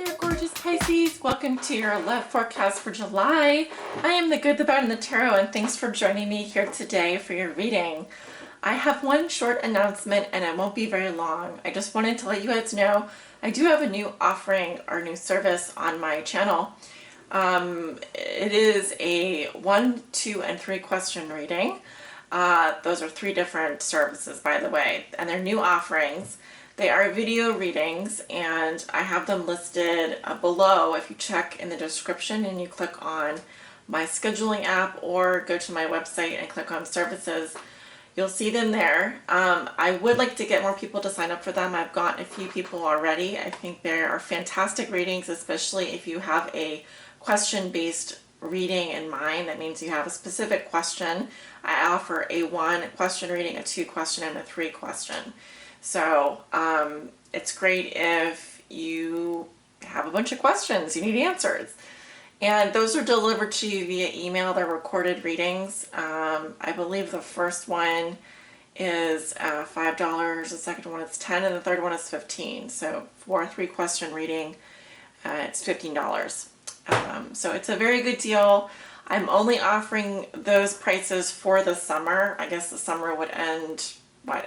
there, gorgeous Pisces. Welcome to your love forecast for July. I am the good, the bad, and the tarot, and thanks for joining me here today for your reading. I have one short announcement, and it won't be very long. I just wanted to let you guys know I do have a new offering or new service on my channel. It is a 1, 2, and 3 question reading. Those are 3 different services, by the way, and they're new offerings. They are video readings, and I have them listed below. If you check in the description and you click on my scheduling app or go to my website and click on services, you'll see them there. I would like to get more people to sign up for them. I've gotten a few people already. I think they are fantastic readings, especially if you have a question-based reading in mind. That means you have a specific question. I offer a 1 question reading, a 2 question, and a 3 question. So it's great if you have a bunch of questions, you need answers. And those are delivered to you via email. They're recorded readings. I believe the first one is $5, the second one is $10, and the third one is $15. So for a 3 question reading, it's $15. So it's a very good deal. I'm only offering those prices for the summer. I guess the summer would end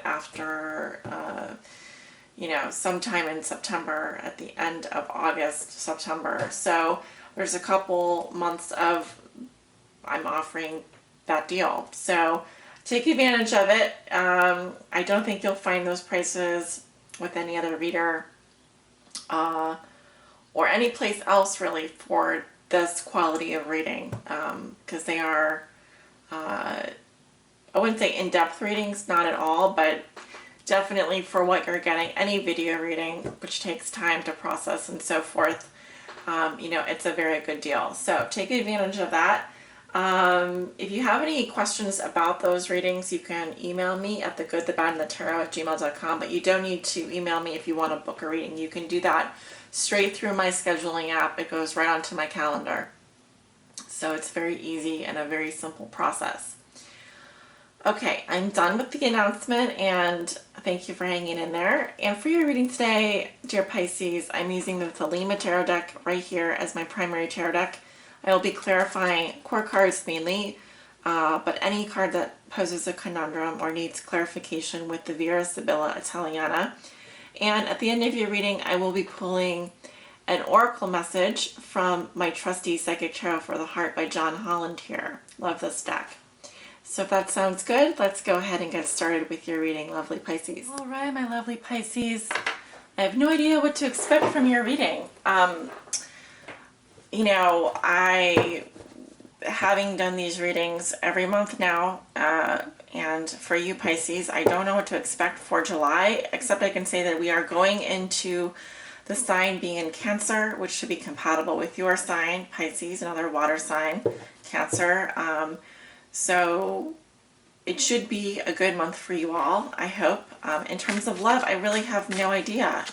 after sometime in September, at the end of August, September. So there's a couple months of I'm offering that deal, so take advantage of it. I don't think you'll find those prices with any other reader or any place else really for this quality of reading, because they are I wouldn't say in-depth readings, not at all, but definitely for what you're getting, any video reading, which takes time to process and so forth, it's a very good deal. So take advantage of that. If you have any questions about those readings, you can email me at thegoodthebadandthetarot@gmail.com, but you don't need to email me if you want to book a reading. You can do that straight through my scheduling app. It goes right onto my calendar. So it's very easy and a very simple process. Okay, I'm done with the announcement, and thank you for hanging in there. And for your reading today, dear Pisces, I'm using the Thelema Tarot deck right here as my primary tarot deck. I will be clarifying core cards mainly, but any card that poses a conundrum or needs clarification with the Vera Sibilla Italiana. And at the end of your reading, I will be pulling an oracle message from my trusty Psychic Tarot for the Heart by John Holland here. Love this deck. So if that sounds good, let's go ahead and get started with your reading, lovely Pisces. All right, my lovely Pisces. I have no idea what to expect from your reading. Having done these readings every month now, and for you Pisces, I don't know what to expect for July, except I can say that we are going into the sign being in Cancer, which should be compatible with your sign, Pisces, another water sign, Cancer. So it should be a good month for you all, I hope. In terms of love, I really have no idea,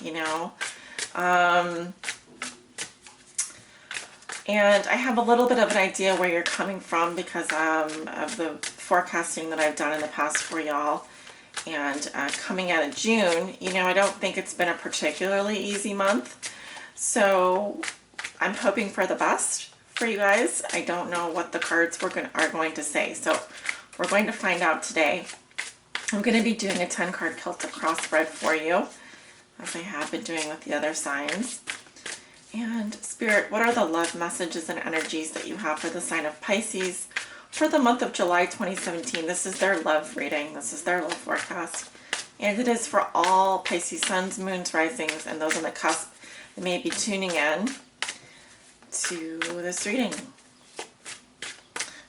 and I have a little bit of an idea where you're coming from because of the forecasting that I've done in the past for y'all. And coming out of June, I don't think it's been a particularly easy month. So I'm hoping for the best for you guys. I don't know what the cards are going to say, so we're going to find out today. I'm going to be doing a 10-card Celtic cross spread for you, as I have been doing with the other signs. And Spirit, what are the love messages and energies that you have for the sign of Pisces for the month of July 2017? This is their love reading. This is their love forecast. And it is for all Pisces suns, moons, risings, and those on the cusp that may be tuning in to this reading.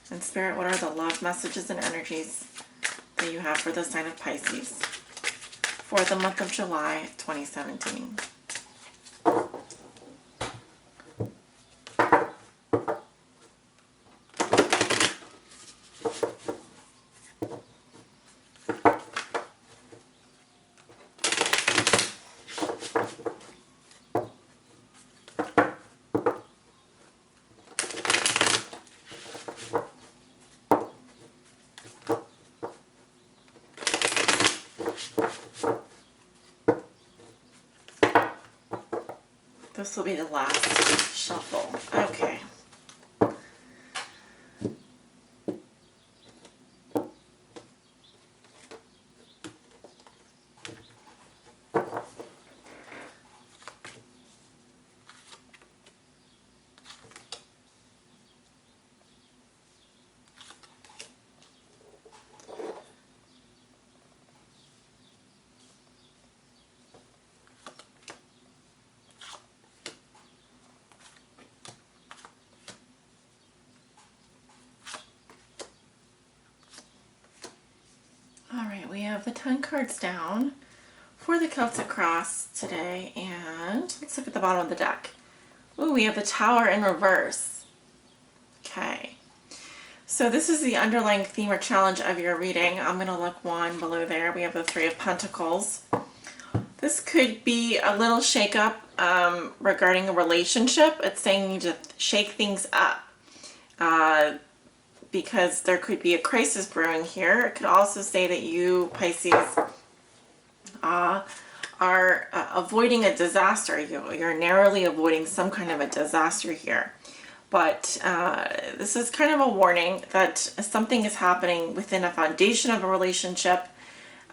And Spirit, what are the love messages and energies that you have for the sign of Pisces for the month of July 2017? This will be the last shuffle. Okay. Alright, we have the 10 cards down for the Celtic Cross today, and let's look at the bottom of the deck. Ooh, we have the Tower in reverse. Okay. So this is the underlying theme or challenge of your reading. I'm going to look one below there. We have the Three of Pentacles. This could be a little shakeup regarding a relationship. It's saying you need to shake things up because there could be a crisis brewing here. It could also say that you, Pisces, are avoiding a disaster. You're narrowly avoiding some kind of a disaster here. But this is kind of a warning that something is happening within a foundation of a relationship.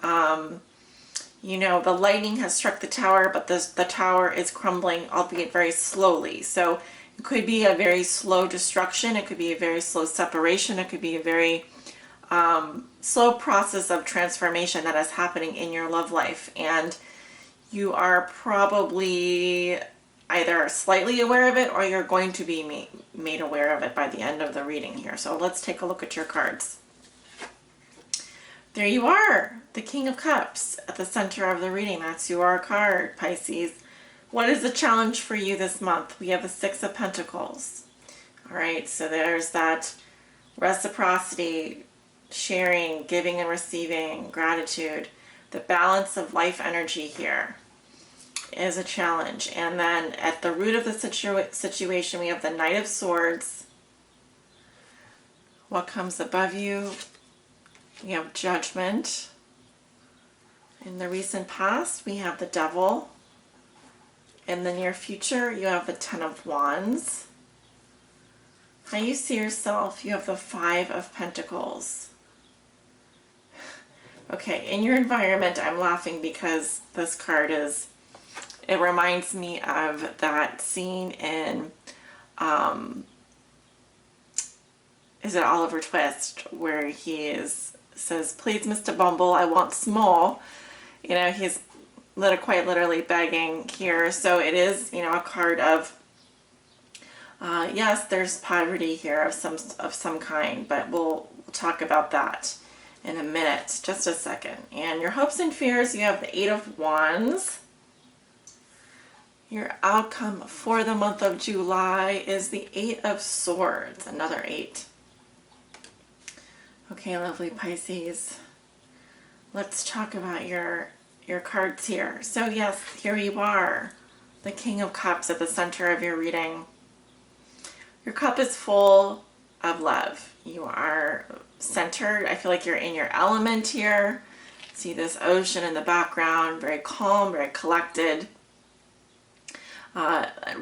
You know, the lightning has struck the tower, but the tower is crumbling, albeit very slowly. So it could be a very slow destruction. It could be a very slow separation. It could be a very slow process of transformation that is happening in your love life. And you are probably either slightly aware of it or you're going to be made aware of it by the end of the reading here. So let's take a look at your cards. There you are, the King of Cups at the center of the reading. That's your card, Pisces. What is the challenge for you this month? We have the Six of Pentacles. All right, so there's that reciprocity, sharing, giving and receiving, gratitude. The balance of life energy here is a challenge. And then at the root of the situation, we have the Knight of Swords. What comes above you? We have Judgment. In the recent past, we have the Devil. In the near future, you have the Ten of Wands. How you see yourself, you have the Five of Pentacles. Okay, in your environment, I'm laughing because this card it reminds me of that scene in, is it Oliver Twist, where says, please, Mr. Bumble, I want small. You know, he's quite literally begging here. So it is, you know, a card of, yes, there's poverty here of some kind, but we'll talk about that in a minute, just a second. And your hopes and fears, you have the Eight of Wands. Your outcome for the month of July is the Eight of Swords, another 8. Okay, lovely Pisces. Let's talk about your cards here. So yes, here you are, the King of Cups at the center of your reading. Your cup is full of love. You are centered. I feel like you're in your element here. See this ocean in the background, very calm, very collected.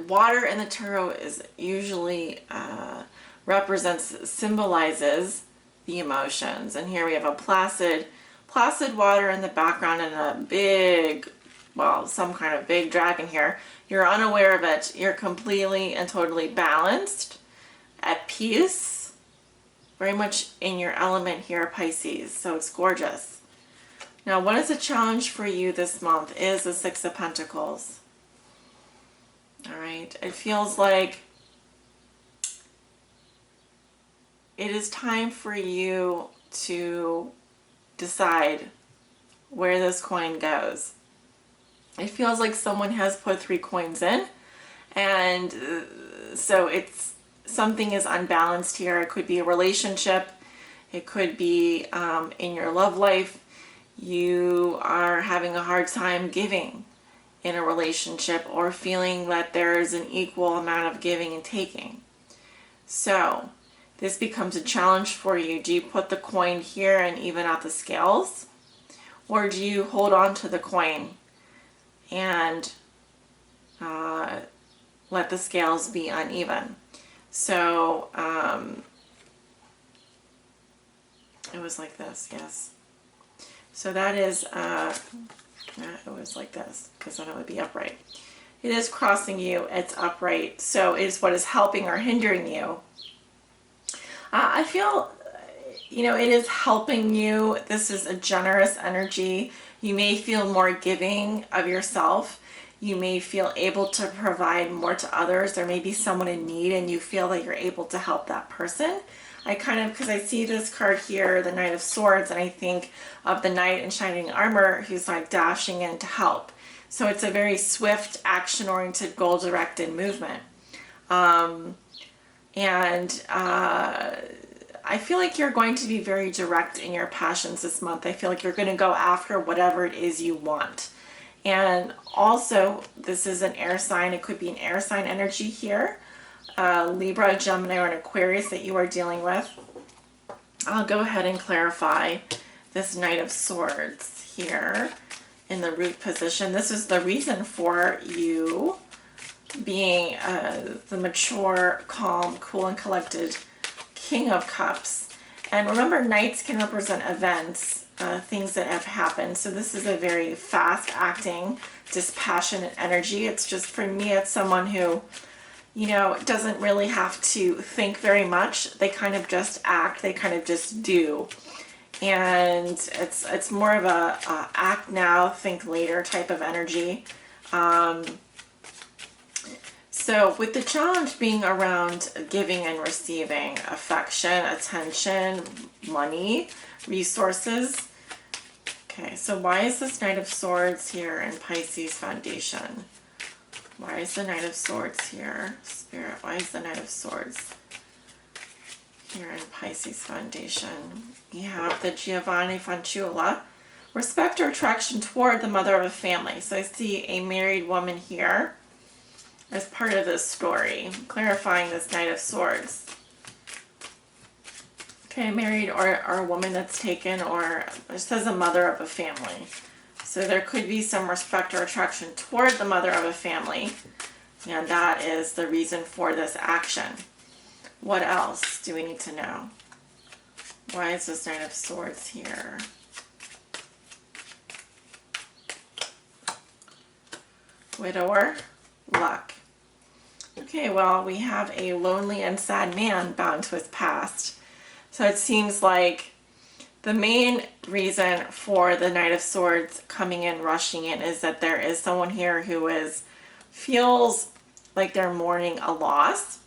Water in the tarot is usually symbolizes the emotions. And here we have a placid water in the background and a big, well, some kind of big dragon here. You're unaware of it. You're completely and totally balanced, at peace, very much in your element here, Pisces. So it's gorgeous. Now, what is a challenge for you this month is the Six of Pentacles. All right. It feels like it is time for you to decide where this coin goes. It feels like someone has put 3 coins in, and so something is unbalanced here. It could be a relationship. It could be in your love life. You are having a hard time giving in a relationship or feeling that there is an equal amount of giving and taking. So this becomes a challenge for you. Do you put the coin here and even out the scales? Or do you hold on to the coin and let the scales be uneven. So it was like this, yes. So that is, it was like this, because then it would be upright. It is crossing you, it's upright, so it is what is helping or hindering you. I feel, it is helping you. This is a generous energy. You may feel more giving of yourself. You may feel able to provide more to others. There may be someone in need and you feel that you're able to help that person. Because I see this card here, the Knight of Swords, and I think of the knight in shining armor who's like dashing in to help. So it's a very swift, action-oriented, goal-directed movement. I feel like you're going to be very direct in your passions this month. I feel like you're going to go after whatever it is you want. And also, this is an air sign. It could be an air sign energy here. Libra, Gemini, or an Aquarius that you are dealing with. I'll go ahead and clarify this Knight of Swords here in the root position. This is the reason for you being the mature, calm, cool, and collected King of Cups. And remember, Knights can represent events, things that have happened. So this is a very fast-acting, dispassionate energy. It's just, for me, it's someone who, doesn't really have to think very much. They kind of just act. They kind of just do. And it's more of a act now, think later type of energy. So with the challenge being around giving and receiving, affection, attention, money, resources. Okay, so why is this Knight of Swords here in Pisces foundation? Why is the Knight of Swords here? Spirit, why is the Knight of Swords here in Pisces foundation? You have the Giovanni Fanciulla. Respect or attraction toward the mother of a family. So I see a married woman here as part of this story, clarifying this Knight of Swords. Okay, married or a woman that's taken, or it says a mother of a family. So there could be some respect or attraction toward the mother of a family, and that is the reason for this action. What else do we need to know? Why is this Knight of Swords here? Widower, luck. Okay, well, we have a lonely and sad man bound to his past. So it seems like the main reason for the Knight of Swords coming in, rushing in, is that there is someone here who feels like they're mourning a loss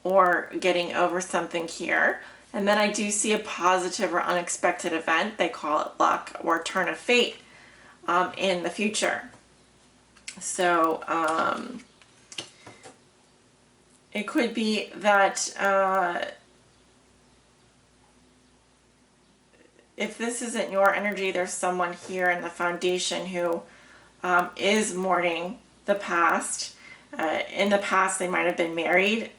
or getting over something here. And then I do see a positive or unexpected event. They call it luck or turn of fate in the future. So it could be that if this isn't your energy, there's someone here in the foundation who is mourning the past. In the past, they might have been married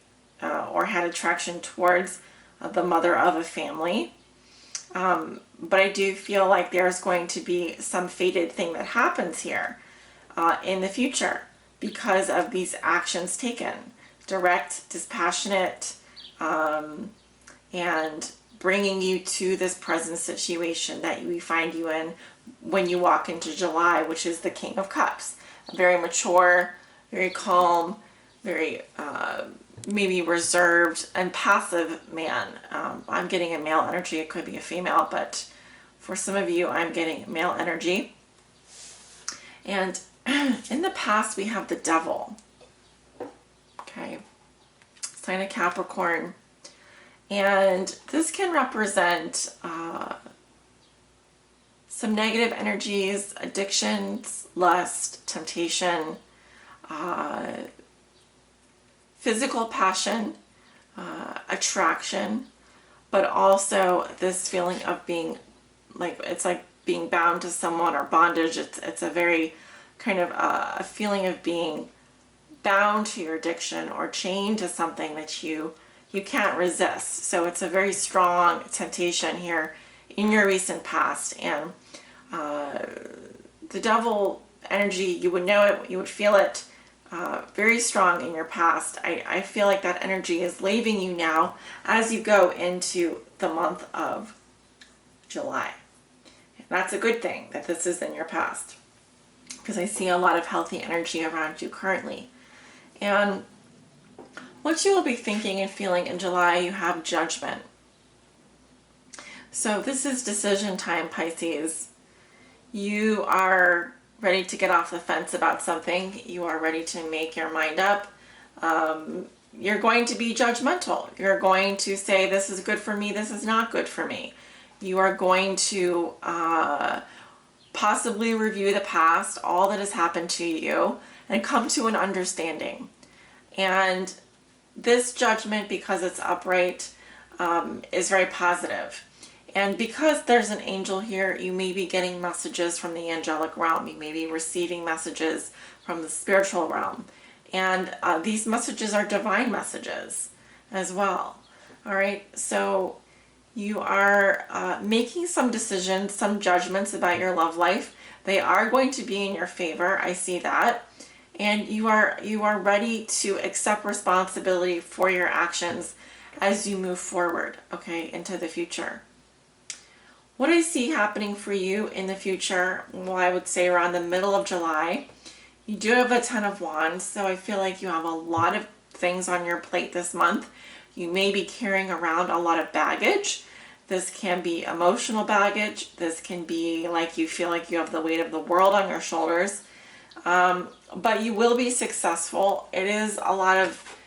or had attraction towards the mother of a family. But I do feel like there's going to be some fated thing that happens here in the future because of these actions taken. Direct, dispassionate, and bringing you to this present situation that we find you in when you walk into July, which is the King of Cups. A very mature, very calm, very maybe reserved and passive man. I'm getting a male energy. It could be a female, but for some of you, I'm getting male energy. And in the past, we have the Devil. Okay, sign of Capricorn. And this can represent some negative energies, addictions, lust, temptation, physical passion, attraction, but also this feeling of being it's like being bound to someone or bondage. It's a very kind of a feeling of being bound to your addiction or chained to something that you can't resist. So it's a very strong temptation here in your recent past. And the Devil energy, you would know it, you would feel it very strong in your past. I feel like that energy is leaving you now as you go into the month of July. And that's a good thing that this is in your past, because I see a lot of healthy energy around you currently. And what you will be thinking and feeling in July, you have Judgment. So this is decision time, Pisces. You are ready to get off the fence about something. You are ready to make your mind up. You're going to be judgmental. You're going to say, this is good for me, this is not good for me. You are going to possibly review the past, all that has happened to you, and come to an understanding. And this judgment, because it's upright, is very positive. And because there's an angel here, you may be getting messages from the angelic realm. You may be receiving messages from the spiritual realm. And these messages are divine messages as well. All right, so you are making some decisions, some judgments about your love life. They are going to be in your favor. I see that. And you are ready to accept responsibility for your actions as you move forward, okay, into the future. What I see happening for you in the future, well, I would say around the middle of July, you do have a Ten of Wands, so I feel like you have a lot of things on your plate this month. You may be carrying around a lot of baggage. This can be emotional baggage. This can be like you feel like you have the weight of the world on your shoulders. But you will be successful. It is a lot of,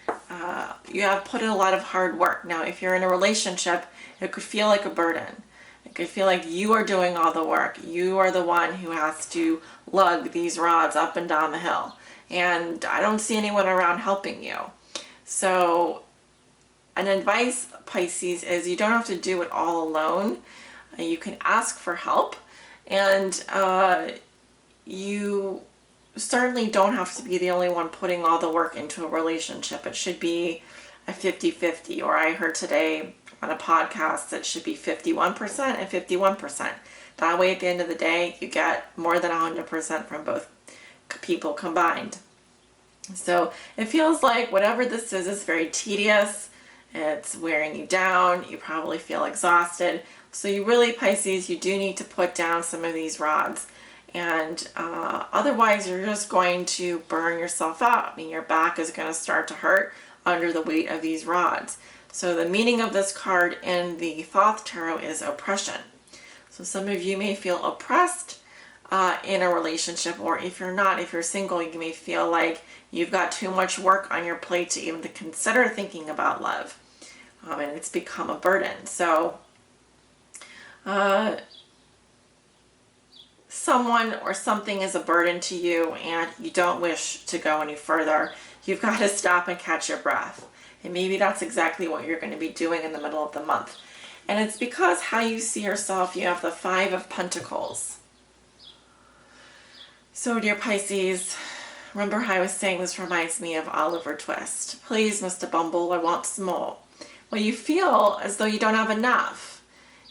you have put in a lot of hard work. Now, if you're in a relationship, it could feel like a burden. It could feel like you are doing all the work. You are the one who has to lug these rods up and down the hill. And I don't see anyone around helping you. So an advice, Pisces, is you don't have to do it all alone. You can ask for help. And you certainly don't have to be the only one putting all the work into a relationship. It should be a 50-50, or I heard today on a podcast that should be 51% and 51%. That way at the end of the day, you get more than 100% from both people combined. So it feels like whatever this is very tedious. It's wearing you down. You probably feel exhausted. So you really, Pisces, you do need to put down some of these rods. And otherwise, you're just going to burn yourself out. I mean, your back is going to start to hurt under the weight of these rods. So the meaning of this card in the Thoth Tarot is oppression. So some of you may feel oppressed in a relationship, or if you're not, if you're single, you may feel like you've got too much work on your plate to even consider thinking about love. And it's become a burden. So someone or something is a burden to you and you don't wish to go any further. You've got to stop and catch your breath. And maybe that's exactly what you're going to be doing in the middle of the month. And it's because how you see yourself, you have the Five of Pentacles. So dear Pisces, remember how I was saying this reminds me of Oliver Twist. Please, Mr. Bumble, I want some more. Well, you feel as though you don't have enough.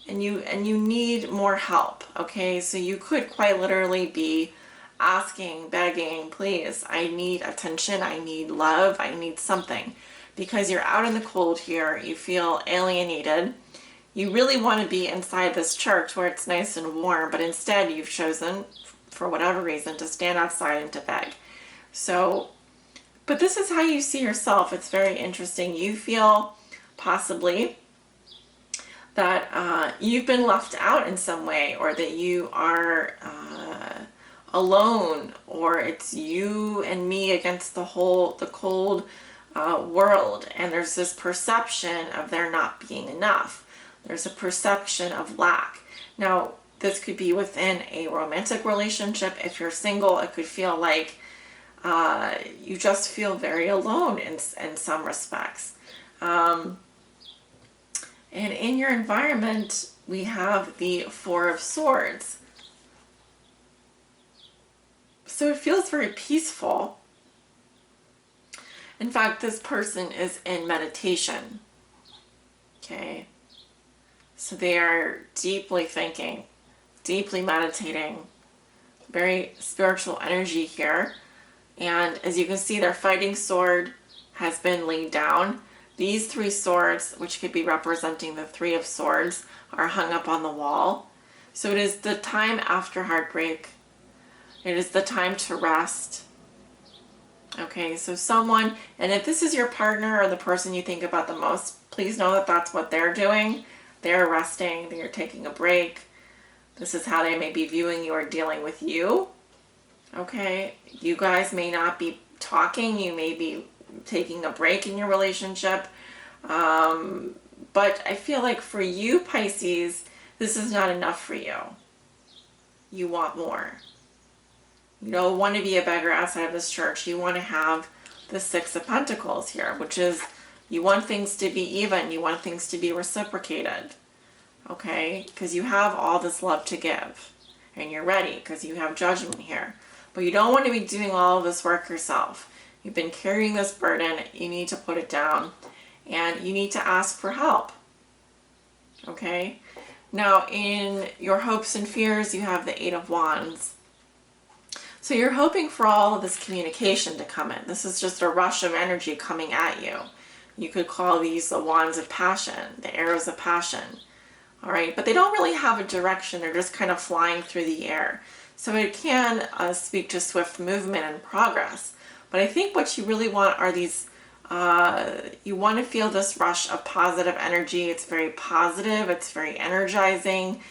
And you need more help, okay? So you could quite literally be asking, begging, please, I need attention, I need love, I need something. Because you're out in the cold here, you feel alienated. You really want to be inside this church where it's nice and warm, but instead you've chosen, for whatever reason, to stand outside and to beg. So, but this is how you see yourself. It's very interesting. You feel possibly that you've been left out in some way, or that you are alone, or it's you and me against the cold world, and there's this perception of there not being enough. There's a perception of lack. Now, this could be within a romantic relationship. If you're single, it could feel like you just feel very alone in some respects. And in your environment, we have the Four of Swords. So it feels very peaceful. In fact, this person is in meditation. Okay. So they are deeply thinking, deeply meditating, very spiritual energy here. And as you can see, their fighting sword has been laid down. These 3 swords, which could be representing the 3 of swords, are hung up on the wall. So it is the time after heartbreak. It is the time to rest. Okay, so someone, and if this is your partner or the person you think about the most, please know that that's what they're doing. They're resting, they're taking a break. This is how they may be viewing you or dealing with you. Okay, you guys may not be talking, you may be taking a break in your relationship. But I feel like for you, Pisces, this is not enough for you. You want more. You don't want to be a beggar outside of this church. You want to have the 6 of Pentacles here, which is you want things to be even. You want things to be reciprocated. Okay? Because you have all this love to give. And you're ready because you have Judgment here. But you don't want to be doing all of this work yourself. You've been carrying this burden. You need to put it down. And you need to ask for help. Okay? Now, in your hopes and fears, you have the 8 of Wands. So you're hoping for all of this communication to come in. This is just a rush of energy coming at you. You could call these the wands of passion, the arrows of passion. All right, but they don't really have a direction. They're just kind of flying through the air. So it can speak to swift movement and progress. But I think what you really want are these, you want to feel this rush of positive energy. It's very positive. It's very energizing.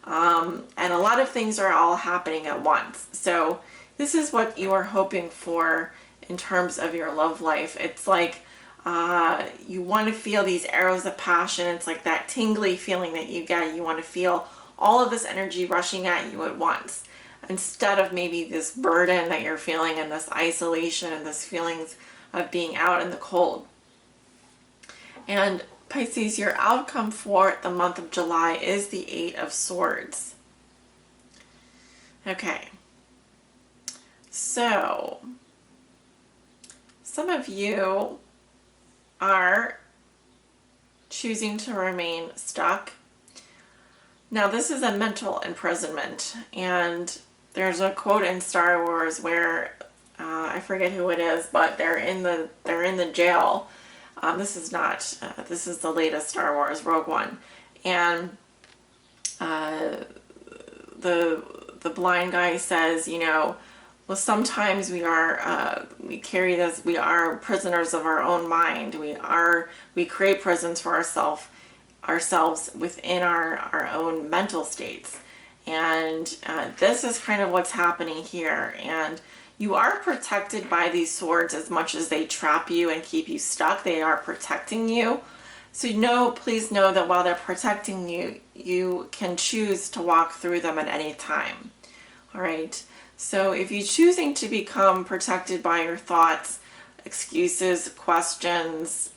And a lot of things are all happening at once. So this is what you are hoping for in terms of your love life. It's like you want to feel these arrows of passion. It's like that tingly feeling that you get. You want to feel all of this energy rushing at you at once, instead of maybe this burden that you're feeling and this isolation and this feelings of being out in the cold. And Pisces, your outcome for the month of July is the 8 of Swords. Okay. So, some of you are choosing to remain stuck. Now, this is a mental imprisonment, and there's a quote in Star Wars where I forget who it is, but they're in the jail. This is not. This is the latest Star Wars, Rogue One, and the blind guy says, you know, well, sometimes we carry this. We are prisoners of our own mind. We create prisons for ourselves within our own mental states, and this is kind of what's happening here. And you are protected by these swords as much as they trap you and keep you stuck. They are protecting you. So please know that while they're protecting you, you can choose to walk through them at any time. All right. So if you're choosing to become protected by your thoughts, excuses, questions,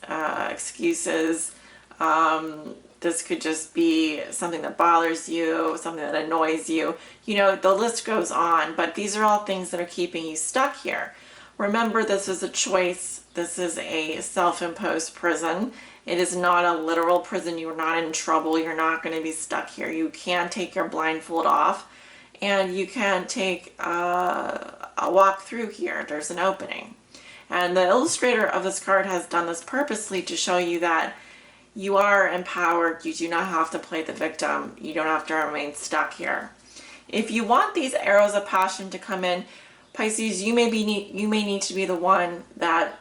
this could just be something that bothers you, something that annoys you. You know, the list goes on, but these are all things that are keeping you stuck here. Remember, this is a choice. This is a self-imposed prison. It is not a literal prison. You're not in trouble. You're not going to be stuck here. You can take your blindfold off, and you can take a walk through here. There's an opening. And the illustrator of this card has done this purposely to show you that you are empowered. You do not have to play the victim. You don't have to remain stuck here. If you want these arrows of passion to come in, Pisces, you may need to be the one that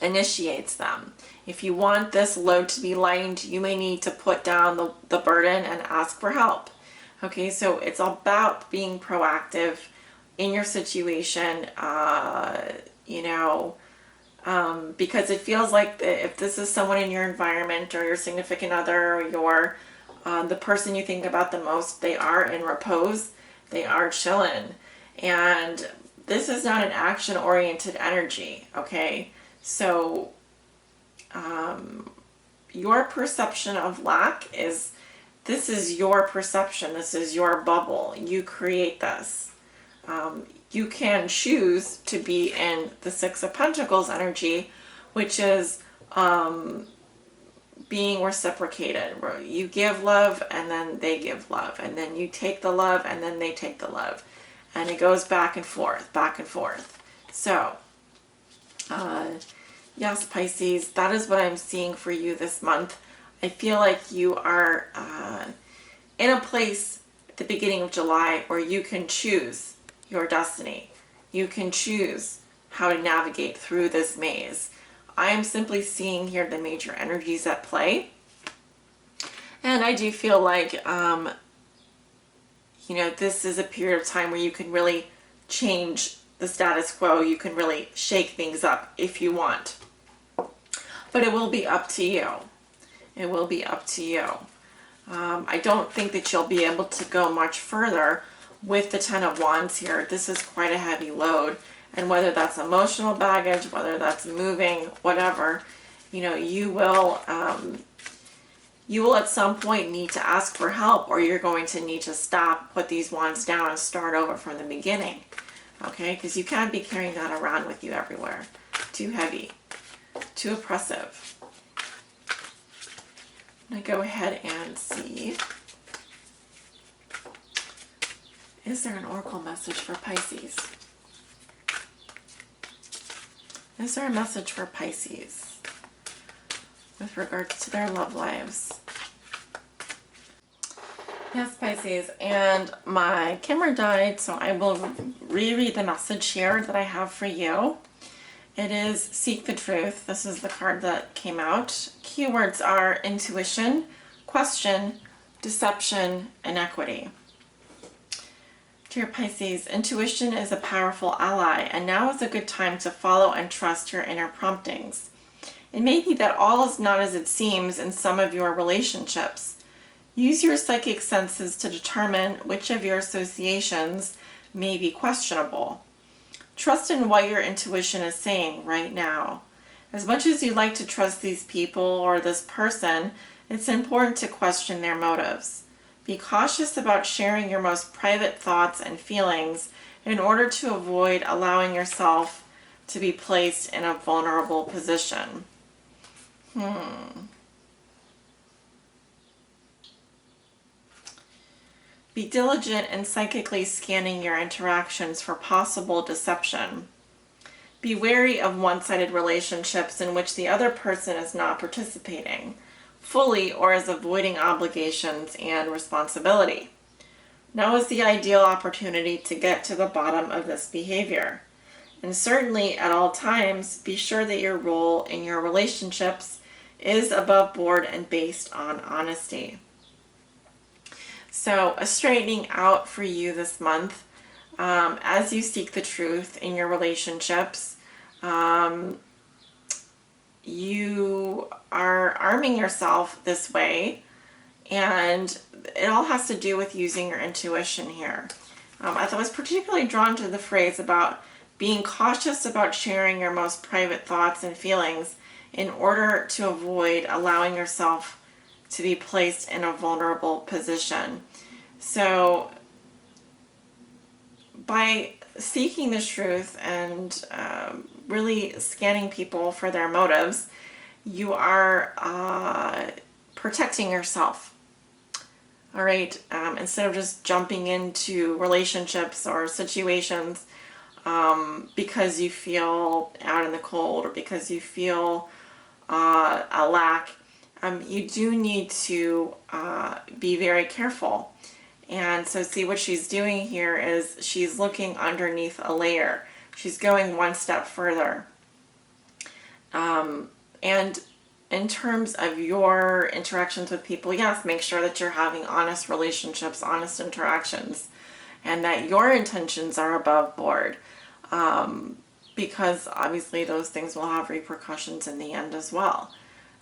initiates them. If you want this load to be lightened, you may need to put down the burden and ask for help. Okay, so it's about being proactive in your situation, because it feels like if this is someone in your environment or your significant other or the person you think about the most, they are in repose, they are chilling. And this is not an action-oriented energy, okay? So your perception of lack this is your perception. This is your bubble. You create this. You can choose to be in the Six of Pentacles energy, which is being reciprocated. You give love and then they give love. And then you take the love and then they take the love. And it goes back and forth, back and forth. So, yes, Pisces, that is what I'm seeing for you this month. I feel like you are in a place at the beginning of July where you can choose your destiny. You can choose how to navigate through this maze. I am simply seeing here the major energies at play. And I do feel like, this is a period of time where you can really change the status quo. You can really shake things up if you want. But it will be up to you. It will be up to you. I don't think that you'll be able to go much further with the Ten of Wands here. This is quite a heavy load. And whether that's emotional baggage, whether that's moving, whatever, you will at some point need to ask for help, or you're going to need to stop, put these wands down, and start over from the beginning. Okay? Because you can't be carrying that around with you everywhere. Too heavy. Too oppressive. I'm going to go ahead and see. Is there an oracle message for Pisces? Is there a message for Pisces with regards to their love lives? Yes, Pisces, and my camera died, so I will reread the message here that I have for you. It is Seek the Truth. This is the card that came out. Keywords are intuition, question, deception, and equity. Dear Pisces, intuition is a powerful ally, and now is a good time to follow and trust your inner promptings. It may be that all is not as it seems in some of your relationships. Use your psychic senses to determine which of your associations may be questionable. Trust in what your intuition is saying right now. As much as you like to trust these people or this person, it's important to question their motives. Be cautious about sharing your most private thoughts and feelings in order to avoid allowing yourself to be placed in a vulnerable position. Be diligent in psychically scanning your interactions for possible deception. Be wary of one-sided relationships in which the other person is not participating fully or is avoiding obligations and responsibility. Now is the ideal opportunity to get to the bottom of this behavior. And certainly at all times, be sure that your role in your relationships is above board and based on honesty. So a straightening out for you this month as you seek the truth in your relationships. You are arming yourself this way, and it all has to do with using your intuition here. I was particularly drawn to the phrase about being cautious about sharing your most private thoughts and feelings in order to avoid allowing yourself to be placed in a vulnerable position. So by seeking the truth and really scanning people for their motives, you are protecting yourself. All right, instead of just jumping into relationships or situations because you feel out in the cold or because you feel a lack, you do need to be very careful. And so see what she's doing here is she's looking underneath a layer. She's going one step further. And in terms of your interactions with people, yes, make sure that you're having honest relationships, honest interactions, and that your intentions are above board. Because obviously those things will have repercussions in the end as well.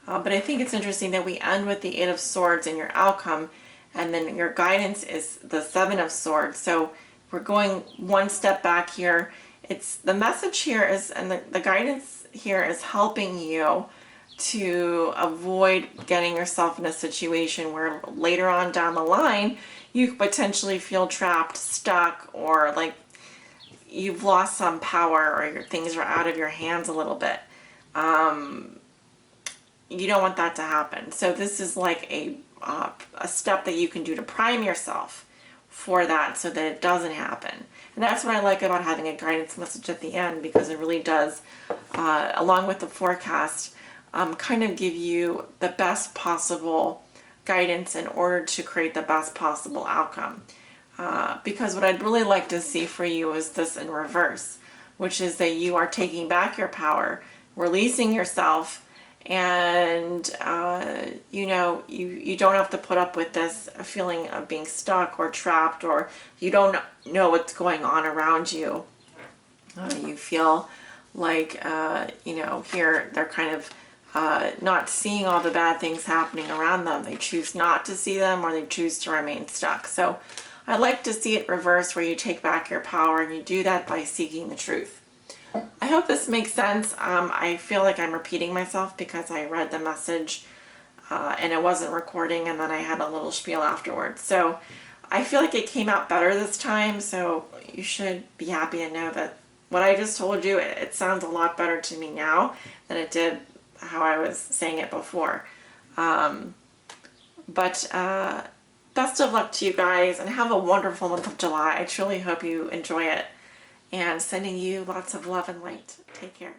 But I think it's interesting that we end with the Eight of Swords in your outcome, and then your guidance is the Seven of Swords. So we're going one step back here. It's the message here is, and the guidance here is helping you to avoid getting yourself in a situation where later on down the line, you potentially feel trapped, stuck, or like you've lost some power or your things are out of your hands a little bit. You don't want that to happen. So this is like a step that you can do to prime yourself for that so that it doesn't happen. And that's what I like about having a guidance message at the end, because it really does, along with the forecast, kind of give you the best possible guidance in order to create the best possible outcome. Because what I'd really like to see for you is this in reverse, which is that you are taking back your power, releasing yourself, and you don't have to put up with this feeling of being stuck or trapped, or you don't know what's going on around you. You feel like here they're kind of not seeing all the bad things happening around them. They choose not to see them, or they choose to remain stuck. So I'd like to see it reverse, where you take back your power, and you do that by seeking the truth. I hope this makes sense. I feel like I'm repeating myself because I read the message and it wasn't recording, and then I had a little spiel afterwards. So I feel like it came out better this time, so you should be happy to know that what I just told you, it sounds a lot better to me now than it did how I was saying it before. But best of luck to you guys, and have a wonderful month of July. I truly hope you enjoy it. And sending you lots of love and light. Take care.